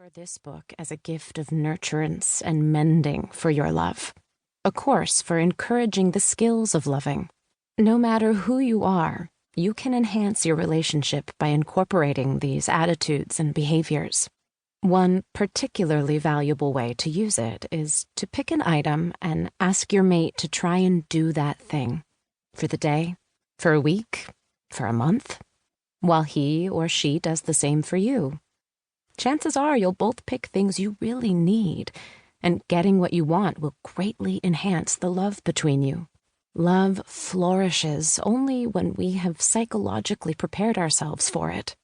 offer this book as a gift of nurturance and mending for your love, a course for encouraging the skills of loving. No matter who you are, you can enhance your relationship by incorporating these attitudes and behaviors. One particularly valuable way to use it is to pick an item and ask your mate to try and do that thing for the day, for a week, for a month, while he or she does the same for you. Chances are you'll both pick things you really need, and getting what you want will greatly enhance the love between you. Love flourishes only when we have psychologically prepared ourselves for it.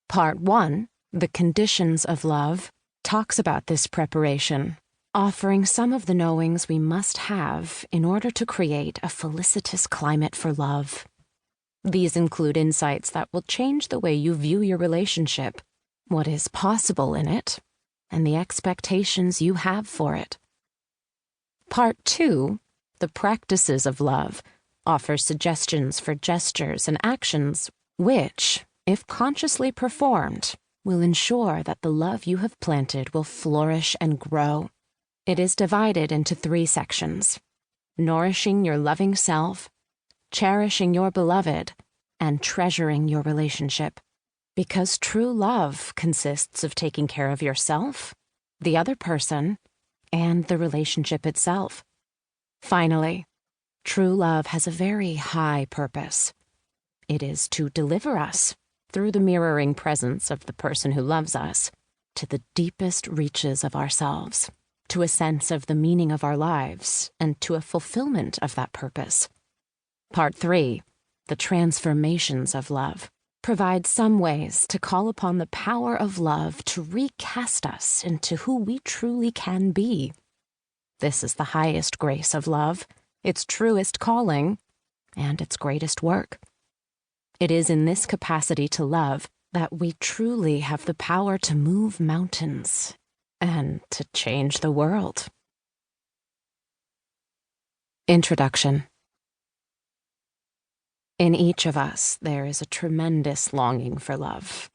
Part 1, The Conditions of Love, talks about this preparation, offering some of the knowings we must have in order to create a felicitous climate for love. These include insights that will change the way you view your relationship, what is possible in it, and the expectations you have for it. Part 2, The Practices of Love, offers suggestions for gestures and actions which, if consciously performed, will ensure that the love you have planted will flourish and grow. It is divided into 3 sections: nourishing your loving self, cherishing your beloved, and treasuring your relationship. Because true love consists of taking care of yourself, the other person, and the relationship itself. Finally, true love has a very high purpose. It is to deliver us, through the mirroring presence of the person who loves us, to the deepest reaches of ourselves, to a sense of the meaning of our lives, and to a fulfillment of that purpose. Part 3, The Transformations of Love, provides some ways to call upon the power of love to recast us into who we truly can be. This is the highest grace of love, its truest calling, and its greatest work. It is in this capacity to love that we truly have the power to move mountains and to change the world. Introduction. In each of us, there is a tremendous longing for love.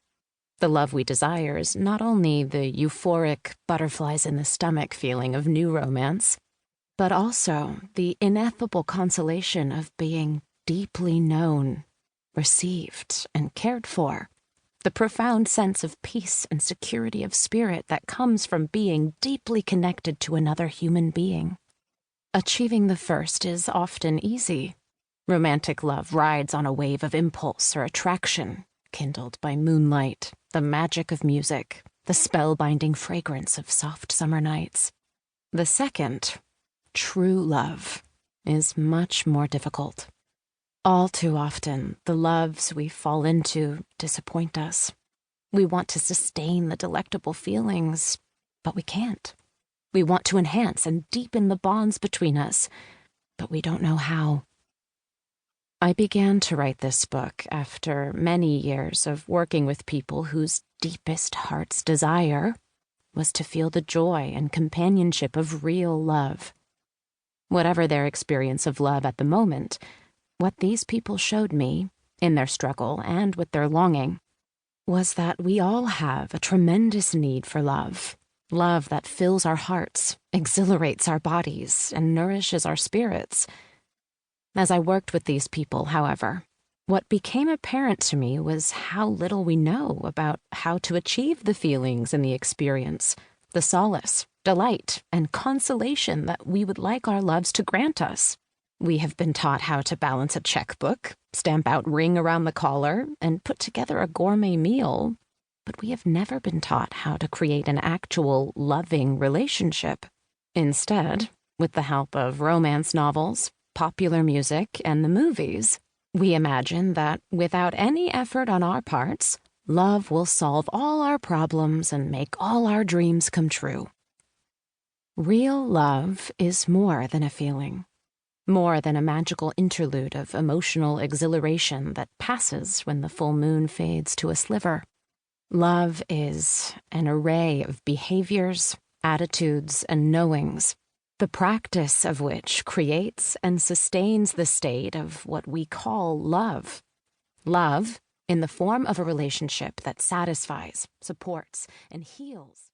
The love we desire is not only the euphoric butterflies in the stomach feeling of new romance, but also the ineffable consolation of being deeply known, received, and cared for, the profound sense of peace and security of spirit that comes from being deeply connected to another human being. Achieving the first is often easy. Romantic love rides on a wave of impulse or attraction, kindled by moonlight, the magic of music, the spellbinding fragrance of soft summer nights. The second, true love, is much more difficult. All too often, the loves we fall into disappoint us. We want to sustain the delectable feelings, but we can't. We want to enhance and deepen the bonds between us, but we don't know how. I began to write this book after many years of working with people whose deepest heart's desire was to feel the joy and companionship of real love. Whatever their experience of love at the moment, what these people showed me, in their struggle and with their longing, was that we all have a tremendous need for love. Love that fills our hearts, exhilarates our bodies, and nourishes our spirits. As I worked with these people, however, what became apparent to me was how little we know about how to achieve the feelings in the experience, the solace, delight, and consolation that we would like our loves to grant us. We have been taught how to balance a checkbook, stamp out ring around the collar, and put together a gourmet meal, but we have never been taught how to create an actual, loving relationship. Instead, with the help of romance novels, popular music, and the movies, we imagine that without any effort on our parts, love will solve all our problems and make all our dreams come true. Real love is more than a feeling, more than a magical interlude of emotional exhilaration that passes when the full moon fades to a sliver. Love is an array of behaviors, attitudes, and knowings, the practice of which creates and sustains the state of what we call love. Love in the form of a relationship that satisfies, supports, and heals.